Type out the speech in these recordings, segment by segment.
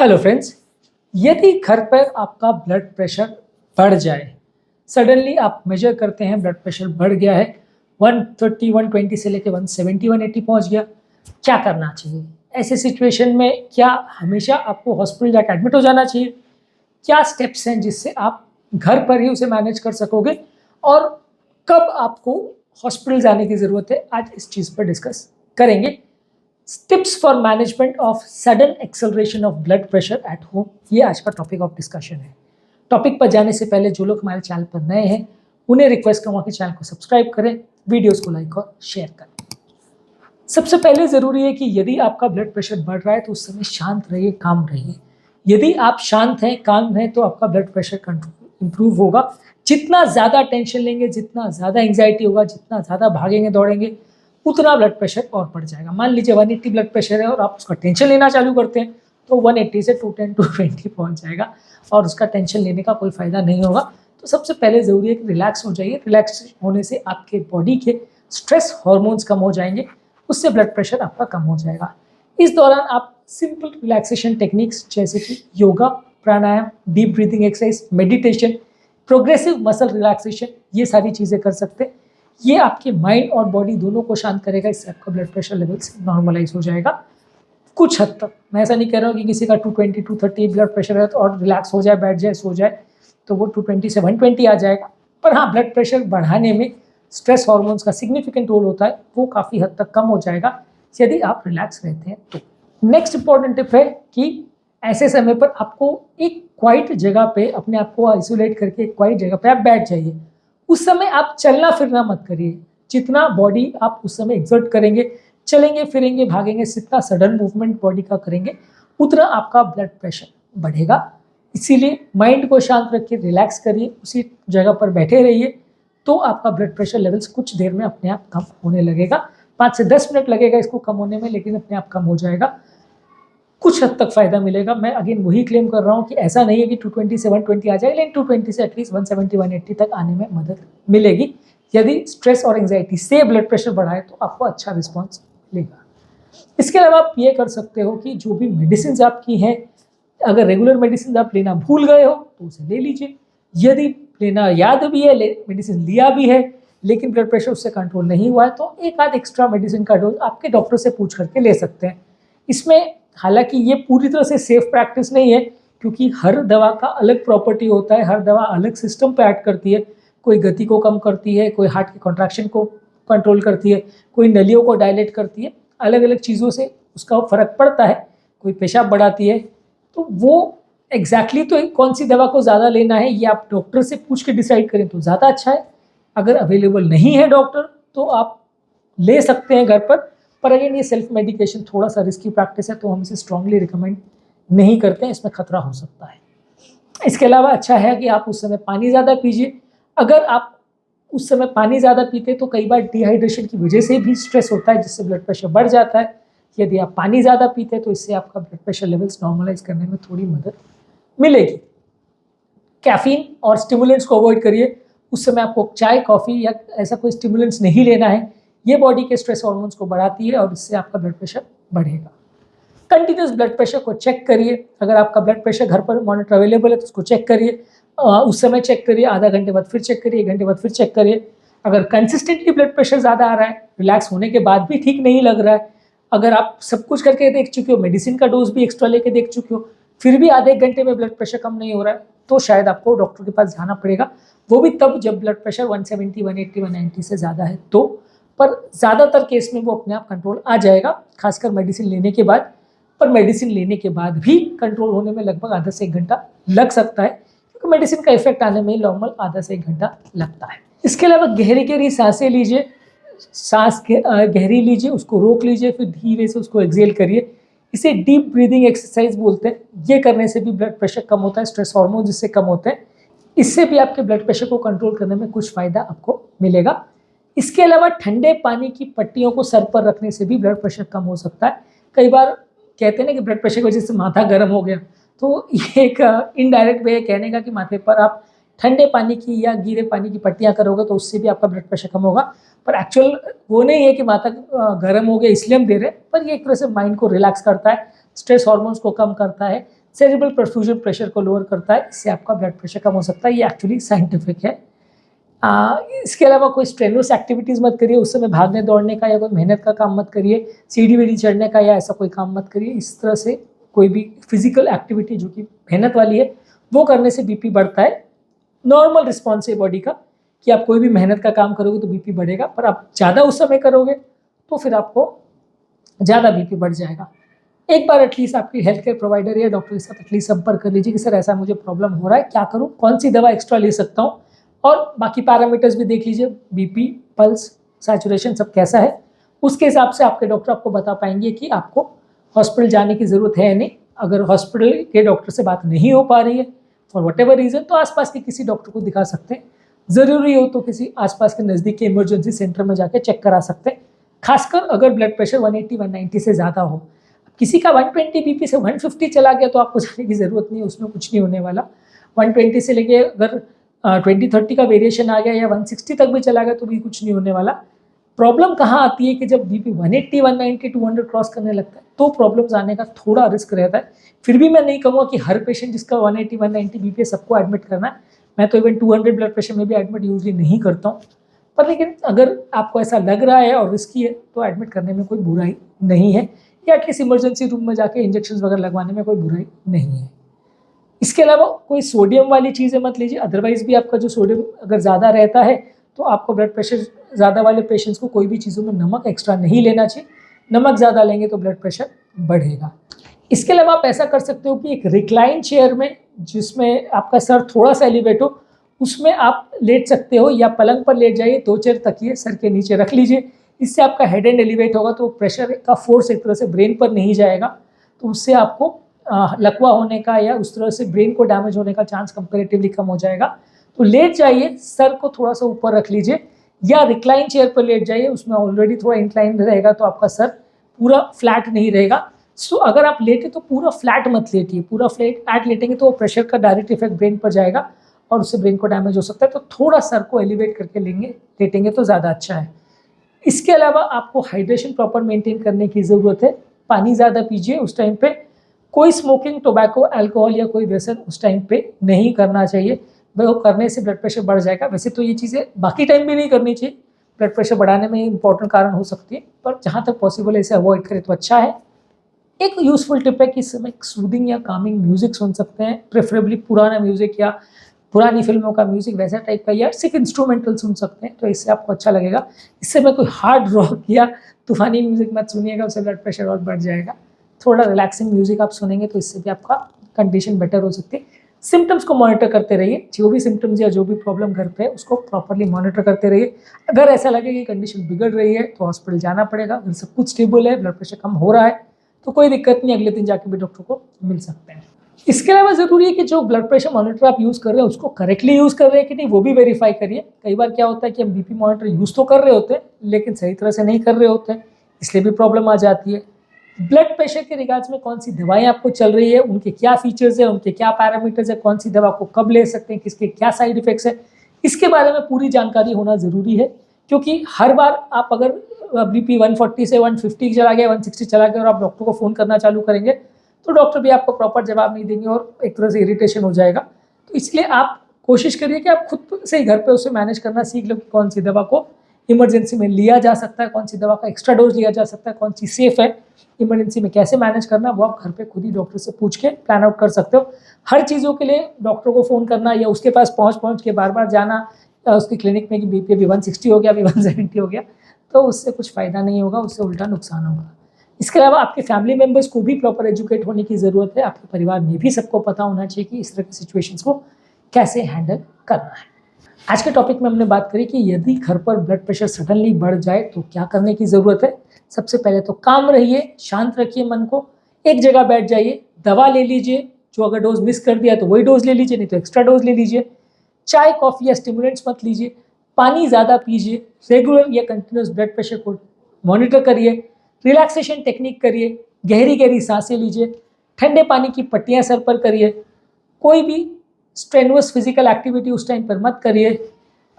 Hello friends, यदि घर पर आपका ब्लड प्रेशर बढ़ जाए, सडनली आप मेजर करते हैं ब्लड प्रेशर बढ़ गया है, 130 120 से लेकर 170 180 पहुंच गया, क्या करना चाहिए? ऐसे सिचुएशन में क्या हमेशा आपको हॉस्पिटल जाकर एडमिट हो जाना चाहिए? क्या स्टेप्स हैं जिससे आप घर पर ही उसे मैनेज कर सकोगे और कब आपको हॉस्पिटल जाने की ज़रूरत है, आज इस चीज़ पर डिस्कस करेंगे। Tips for management of sudden acceleration of blood pressure at home, ये आज का टॉपिक ऑफ डिस्कशन है। टॉपिक पर जाने से पहले जो लोग हमारे चैनल पर नए हैं उन्हें रिक्वेस्ट करूँगा कि चैनल को सब्सक्राइब करें, वीडियोस को लाइक और शेयर करें। सबसे पहले ज़रूरी है कि यदि आपका ब्लड प्रेशर बढ़ रहा है तो उस समय शांत रहिए, काम रहिए। यदि आप शांत हैं, काम हैं, तो आपका ब्लड प्रेशर कंट्रोल इंप्रूव होगा। जितना ज़्यादा टेंशन लेंगे, जितना ज़्यादा एंग्जाइटी होगा, जितना ज़्यादा भागेंगे दौड़ेंगे, उतना ब्लड प्रेशर और बढ़ जाएगा। मान लीजिए 180 ब्लड प्रेशर है और आप उसका टेंशन लेना चालू करते हैं तो 180 से 210 220 पहुंच जाएगा और उसका टेंशन लेने का कोई फ़ायदा नहीं होगा। तो सबसे पहले ज़रूरी है कि रिलैक्स हो जाइए। रिलैक्स होने से आपके बॉडी के स्ट्रेस हार्मोन्स कम हो जाएंगे, उससे ब्लड प्रेशर आपका कम हो जाएगा। इस दौरान आप सिंपल रिलैक्सेशन टेक्निक्स जैसे कि yoga, pranayama, deep breathing exercise, meditation, progressive muscle relaxation, ये सारी चीज़ें कर सकते हैं। ये आपके माइंड और बॉडी दोनों को शांत करेगा, इससे आपका ब्लड प्रेशर लेवल्स नॉर्मलाइज हो जाएगा कुछ हद तक। मैं ऐसा नहीं कह रहा हूँ कि किसी का 220 230 ब्लड प्रेशर है तो और रिलैक्स हो जाए, बैठ जाए, सो जाए तो वो 220 से 120 आ जाएगा। पर हाँ, ब्लड प्रेशर बढ़ाने में स्ट्रेस हार्मोन्स का सिग्निफिकेंट रोल होता है, वो काफ़ी हद तक कम हो जाएगा यदि आप रिलैक्स रहते हैं तो। नेक्स्ट इंपॉर्टेंट टिप है कि ऐसे समय पर आपको एक क्वाइट जगह पे अपने आप को आइसोलेट करके एक क्वाइट जगह पे आप बैठ जाइए। उस समय आप चलना फिरना मत करिए। जितना बॉडी आप उस समय एक्सर्ट करेंगे, चलेंगे फिरेंगे भागेंगे, जितना सडन मूवमेंट बॉडी का करेंगे उतना आपका ब्लड प्रेशर बढ़ेगा। इसीलिए माइंड को शांत रखिए, रिलैक्स करिए, उसी जगह पर बैठे रहिए, तो आपका ब्लड प्रेशर लेवल्स कुछ देर में अपने आप कम होने लगेगा। 5 से 10 मिनट लगेगा इसको कम होने में, लेकिन अपने आप कम हो जाएगा। कुछ हद तक फ़ायदा मिलेगा। मैं अगेन वही क्लेम कर रहा हूँ कि ऐसा नहीं है कि 220 से 120 आ जाए, लेकिन 220 से एटलीस्ट 170 180 तक आने में मदद मिलेगी। यदि स्ट्रेस और एंग्जाइटी से ब्लड प्रेशर बढ़ाए तो आपको अच्छा रिस्पॉन्स मिलेगा। इसके अलावा आप ये कर सकते हो कि जो भी मेडिसिन आपकी हैं, अगर रेगुलर मेडिसिन आप लेना भूल गए हो तो उसे ले लीजिए। यदि लेना याद भी है, मेडिसिन लिया भी है, लेकिन ब्लड प्रेशर उससे कंट्रोल नहीं हुआ है, तो एक आध एक्स्ट्रा मेडिसिन का डोज आपके डॉक्टर से पूछ करके ले सकते हैं। इसमें हालांकि ये पूरी तरह से सेफ प्रैक्टिस नहीं है, क्योंकि हर दवा का अलग प्रॉपर्टी होता है, हर दवा अलग सिस्टम पे एक्ट करती है। कोई गति को कम करती है, कोई हार्ट के कॉन्ट्रैक्शन को कंट्रोल करती है, कोई नलियों को डायलेट करती है। अलग अलग चीज़ों से उसका फ़र्क पड़ता है। कोई पेशाब बढ़ाती है, तो वो एग्जैक्टली तो कौन सी दवा को ज़्यादा लेना है ये आप डॉक्टर से पूछ के डिसाइड करें तो ज़्यादा अच्छा है। अगर अवेलेबल नहीं है डॉक्टर तो आप ले सकते हैं घर पर अगेन ये सेल्फ मेडिकेशन थोड़ा सा रिस्की प्रैक्टिस है, तो हम इसे स्ट्रांगली रिकमेंड नहीं करते हैं, इसमें खतरा हो सकता है। इसके अलावा अच्छा है कि आप उस समय पानी ज़्यादा पीजिए। अगर आप उस समय पानी ज़्यादा पीते तो कई बार डिहाइड्रेशन की वजह से भी स्ट्रेस होता है, जिससे ब्लड प्रेशर बढ़ जाता है। यदि आप पानी ज़्यादा पीते तो इससे आपका ब्लड प्रेशर लेवल्स नॉर्मलाइज करने में थोड़ी मदद मिलेगी। कैफीन और स्टिमुलेंट्स को अवॉइड करिए। उस समय आपको चाय, कॉफ़ी या ऐसा कोई स्टिमुलेंट्स नहीं लेना है। ये बॉडी के स्ट्रेस हार्मोन्स को बढ़ाती है और इससे आपका ब्लड प्रेशर बढ़ेगा। कंटिन्यूस ब्लड प्रेशर को चेक करिए। अगर आपका ब्लड प्रेशर घर पर मॉनिटर अवेलेबल है तो उसको चेक करिए। उस समय चेक करिए, आधा घंटे बाद फिर चेक करिए, 1 घंटे बाद फिर चेक करिए। अगर कंसिस्टेंटली ब्लड प्रेशर ज़्यादा आ रहा है, रिलैक्स होने के बाद भी ठीक नहीं लग रहा है, अगर आप सब कुछ करके देख चुके हो, मेडिसिन का डोज भी एक्स्ट्रा लेके देख चुके हो, फिर भी आधे 1 घंटे में ब्लड प्रेशर कम नहीं हो रहा है, तो शायद आपको डॉक्टर के पास जाना पड़ेगा। वो भी तब जब ब्लड प्रेशर 170 180 190 से ज़्यादा है तो। पर ज़्यादातर केस में वो अपने आप कंट्रोल आ जाएगा, खासकर मेडिसिन लेने के बाद। पर मेडिसिन लेने के बाद भी कंट्रोल होने में लगभग आधा से 1 घंटा लग सकता है, क्योंकि मेडिसिन का इफेक्ट आने में नॉर्मल आधा से 1 घंटा लगता है। इसके अलावा गहरी गहरी सांसें लीजिए। सांस गहरी लीजिए, उसको रोक लीजिए, फिर धीरे से उसको एक्सेल करिए। इसे डीप ब्रीदिंग एक्सरसाइज बोलते हैं। ये करने से भी ब्लड प्रेशर कम होता है, स्ट्रेस हार्मोन जिससे कम होते हैं। इससे भी आपके ब्लड प्रेशर को कंट्रोल करने में कुछ फ़ायदा आपको मिलेगा। इसके अलावा ठंडे पानी की पट्टियों को सर पर रखने से भी ब्लड प्रेशर कम हो सकता है। कई बार कहते हैं ना कि ब्लड प्रेशर की वजह से माथा गर्म हो गया, तो ये एक इनडायरेक्ट वे है कहने का कि माथे पर आप ठंडे पानी की या गीले पानी की पट्टियाँ करोगे तो उससे भी आपका ब्लड प्रेशर कम होगा। पर एक्चुअल वो नहीं है कि माथा गर्म हो गया इसलिए हम दे रहे हैं, पर ये एक तरह से माइंड को रिलैक्स करता है, स्ट्रेस हार्मोन्स को कम करता है, सेरेब्रल परफ्यूजन प्रेशर को लोअर करता है, इससे आपका ब्लड प्रेशर कम हो सकता है। ये एक्चुअली साइंटिफिक है। इसके अलावा कोई स्ट्रेनुअस एक्टिविटीज़ मत करिए, उस समय भागने दौड़ने का या कोई मेहनत का काम मत करिए, सीढ़ी वीढ़ी चढ़ने का या ऐसा कोई काम मत करिए। इस तरह से कोई भी फिजिकल एक्टिविटी जो कि मेहनत वाली है वो करने से बीपी बढ़ता है। नॉर्मल रिस्पॉन्स है बॉडी का कि आप कोई भी मेहनत का काम करोगे तो बीपी बढ़ेगा, पर आप ज़्यादा उस समय करोगे तो फिर आपको ज़्यादा बीपी बढ़ जाएगा। एक बार एटलीस्ट आपकी हेल्थ केयर प्रोवाइडर या डॉक्टर के साथ एटलीस्ट संपर्क कर लीजिए कि सर ऐसा मुझे प्रॉब्लम हो रहा है, क्या करूँ, कौन सी दवा एक्स्ट्रा ले सकता हूँ, और बाकी पैरामीटर्स भी देख लीजिए, बीपी, पल्स, सैचुरेशन सब कैसा है। उसके हिसाब से आपके डॉक्टर आपको बता पाएंगे कि आपको हॉस्पिटल जाने की ज़रूरत है या नहीं। अगर हॉस्पिटल के डॉक्टर से बात नहीं हो पा रही है फॉर वट एवर रीज़न, तो आसपास के किसी डॉक्टर को दिखा सकते हैं। ज़रूरी हो तो किसी आसपास के नज़दीक के इमरजेंसी सेंटर में जाके चेक करा सकते हैं, खासकर अगर ब्लड प्रेशर 180-190 से ज़्यादा हो। किसी का 120 बीपी से 150 चला गया तो आपको जाने की ज़रूरत नहीं है, उसमें कुछ नहीं होने वाला। 120 से लेके अगर 20-30 का वेरिएशन आ गया या 160 तक भी चला गया तो भी कुछ नहीं होने वाला। प्रॉब्लम कहाँ आती है कि जब बीपी 180, 190, 200 क्रॉस करने लगता है तो प्रॉब्लम्स आने का थोड़ा रिस्क रहता है। फिर भी मैं नहीं कहूँगा कि हर पेशेंट जिसका 180, 190 बीपी है सबको एडमिट करना है। मैं तो इवन 200 ब्लड प्रेशर में भी एडमिट यूजली नहीं करता हूँ, पर लेकिन अगर आपको ऐसा लग रहा है और रिस्की है तो एडमिट करने में कोई बुराई नहीं है, या एटलीस्ट इमरजेंसी रूम में जाके इंजेक्शन वगैरह लगवाने में कोई बुराई नहीं है। इसके अलावा कोई सोडियम वाली चीज़ें मत लीजिए, अदरवाइज भी आपका जो सोडियम अगर ज़्यादा रहता है तो आपको ब्लड प्रेशर ज़्यादा वाले पेशेंट्स को कोई भी चीज़ों में नमक एक्स्ट्रा नहीं लेना चाहिए। नमक ज़्यादा लेंगे तो ब्लड प्रेशर बढ़ेगा। इसके अलावा आप ऐसा कर सकते हो कि एक रिक्लाइन चेयर में, जिसमें आपका सर थोड़ा सा एलिवेट हो, उसमें आप लेट सकते हो, या पलंग पर लेट जाइए, 2 चेयर तकिए सर के नीचे रख लीजिए। इससे आपका हेड एंड एलिवेट होगा तो प्रेशर का फोर्स एक तरह से ब्रेन पर नहीं जाएगा, तो उससे आपको लकवा होने का या उस तरह से ब्रेन को डैमेज होने का चांस कंपैरेटिवली कम हो जाएगा। तो लेट जाइए, सर को थोड़ा सा ऊपर रख लीजिए, या रिक्लाइन चेयर पर लेट जाइए, उसमें ऑलरेडी थोड़ा इंक्लाइन रहेगा तो आपका सर पूरा फ्लैट नहीं रहेगा। सो अगर आप लेटे तो पूरा फ्लैट मत लेटिए, पूरा फ्लैट लेटेंगे तो प्रेशर का डायरेक्ट इफेक्ट ब्रेन पर जाएगा और उससे ब्रेन को डैमेज हो सकता है। तो थोड़ा सर को एलिवेट करके लेटेंगे तो ज़्यादा अच्छा है। इसके अलावा आपको हाइड्रेशन प्रॉपर मेंटेन करने की ज़रूरत है। पानी ज़्यादा पीजिए उस टाइम पे। कोई स्मोकिंग, टोबैको, अल्कोहल या कोई व्यसन उस टाइम पे नहीं करना चाहिए, वो करने से ब्लड प्रेशर बढ़ जाएगा। वैसे तो ये चीज़ें बाकी टाइम भी नहीं करनी चाहिए, ब्लड प्रेशर बढ़ाने में इंपॉर्टेंट कारण हो सकती है, पर जहाँ तक पॉसिबल है इसे अवॉइड करें तो अच्छा है। एक यूज़फुल टिप है कि इस समय सूदिंग या कामिंग म्यूजिक सुन सकते हैं, प्रेफरेबली पुराना म्यूजिक या पुरानी फिल्मों का म्यूजिक वैसा टाइप का, या सिर्फ इंस्ट्रूमेंटल सुन सकते हैं, तो इससे आपको अच्छा लगेगा। इससे मैं कोई हार्ड रॉक या तूफानी म्यूजिक मत सुनिएगा, उससे ब्लड प्रेशर और बढ़ जाएगा। थोड़ा रिलैक्सिंग म्यूजिक आप सुनेंगे तो इससे भी आपका कंडीशन बेटर हो सकती है। सिम्टम्स को मॉनिटर करते रहिए, जो भी सिम्टम्स या जो भी प्रॉब्लम घर पे है उसको प्रॉपरली मॉनिटर करते रहिए। अगर ऐसा लगे कि कंडीशन बिगड़ रही है तो हॉस्पिटल जाना पड़ेगा। अगर सब कुछ स्टेबल है, ब्लड प्रेशर कम हो रहा है तो कोई दिक्कत नहीं, अगले दिन जाके भी डॉक्टर को मिल सकते हैं। इसके अलावा ज़रूरी है कि जो ब्लड प्रेशर मॉनिटर आप यूज़ कर रहे हैं उसको करेक्टली यूज़ कर रहे हैं कि नहीं, वो भी वेरीफाई करिए। कई बार क्या होता है कि हम बीपी मॉनिटर यूज़ तो कर रहे होते हैं लेकिन सही तरह से नहीं कर रहे होते हैं, इसलिए भी प्रॉब्लम आ जाती है। ब्लड प्रेशर के रिगार्ड्स में कौन सी दवाएं आपको चल रही है, उनके क्या फीचर्स है, उनके क्या पैरामीटर्स है, कौन सी दवा को कब ले सकते हैं, किसके क्या साइड इफेक्ट्स है, इसके बारे में पूरी जानकारी होना ज़रूरी है। क्योंकि हर बार आप अगर बीपी 140 से 150 चला गया, 160 चला गया और आप डॉक्टर को फ़ोन करना चालू करेंगे तो डॉक्टर भी आपको प्रॉपर जवाब नहीं देंगे और एक तरह से इरिटेशन हो जाएगा। तो इसलिए आप कोशिश करिए कि आप खुद से ही घर पे उसे मैनेज करना सीख लो कि कौन सी दवा को इमरजेंसी में लिया जा सकता है, कौन सी दवा का एक्स्ट्रा डोज लिया जा सकता है, कौन सी सेफ है, इमरजेंसी में कैसे मैनेज करना, वो आप घर पे खुद ही डॉक्टर से पूछ के प्लान आउट कर सकते हो। हर चीज़ों के लिए डॉक्टर को फ़ोन करना या उसके पास पहुँच के बार बार जाना उसकी क्लिनिक में कि बीपी अभी 160 हो गया, अभी 170 हो गया, तो उससे कुछ फ़ायदा नहीं होगा, उससे उल्टा नुकसान होगा। इसके अलावा आपके फैमिली मेम्बर्स को भी प्रॉपर एजुकेट होने की ज़रूरत है। आपके परिवार में भी सबको पता होना चाहिए कि इस तरह की सिचुएशंस को कैसे हैंडल करना है। आज के टॉपिक में हमने बात करी कि यदि घर पर ब्लड प्रेशर सडनली बढ़ जाए तो क्या करने की ज़रूरत है। सबसे पहले तो काम रहिए, शांत रखिए मन को, एक जगह बैठ जाइए, दवा ले लीजिए, जो अगर डोज मिस कर दिया तो वही डोज ले लीजिए, नहीं तो एक्स्ट्रा डोज ले लीजिए। चाय, कॉफ़ी या स्टिमुलेंट्स मत लीजिए, पानी ज़्यादा पीजिए, रेगुलर या कंटिन्यूस ब्लड प्रेशर को मॉनिटर करिए, रिलैक्सेशन टेक्निक करिए, गहरी गहरी सांसें लीजिए, ठंडे पानी की पट्टियाँ सर पर करिए, कोई भी स्ट्रेनुअस फिजिकल एक्टिविटी उस टाइम पर मत करिए,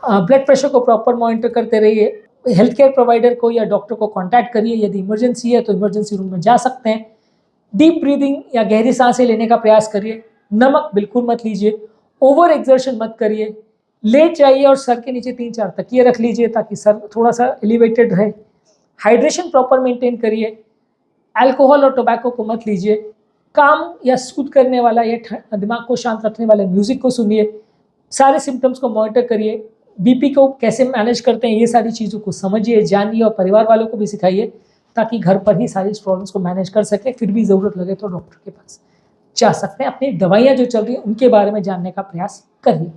ब्लड प्रेशर को प्रॉपर मॉनिटर करते रहिए, हेल्थ केयर प्रोवाइडर को या डॉक्टर को कांटेक्ट करिए, यदि इमरजेंसी है तो इमरजेंसी रूम में जा सकते हैं। डीप ब्रीदिंग या गहरी सांसें लेने का प्रयास करिए। नमक बिल्कुल मत लीजिए। ओवर एक्सर्शन मत करिए। लेट जाइए और सर के नीचे 3-4 तकिए रख लीजिए ताकि सर थोड़ा सा एलिवेटेड रहे। हाइड्रेशन प्रॉपर मेंटेन करिए। अल्कोहल और टोबैको को मत लीजिए। काम या सूद करने वाला या दिमाग को शांत रखने वाले म्यूजिक को सुनिए। सारे सिम्टम्स को मॉनिटर करिए। बीपी को कैसे मैनेज करते हैं ये सारी चीज़ों को समझिए, जानिए और परिवार वालों को भी सिखाइए ताकि घर पर ही सारी प्रॉब्लम्स को मैनेज कर सके। फिर भी ज़रूरत लगे तो डॉक्टर के पास जा सकते हैं। अपनी दवाइयाँ जो चल रही हैं उनके बारे में जानने का प्रयास करिए।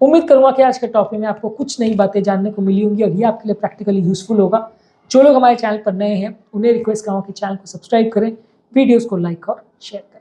उम्मीद करूँगा कि आज के टॉपिक में आपको कुछ नई बातें जानने को मिली होंगी और ये आपके लिए प्रैक्टिकली यूजफुल होगा। जो लोग हमारे चैनल पर नए हैं उन्हें रिक्वेस्ट करूँगा कि चैनल को सब्सक्राइब करें, वीडियोज़ को लाइक और शेयर करें।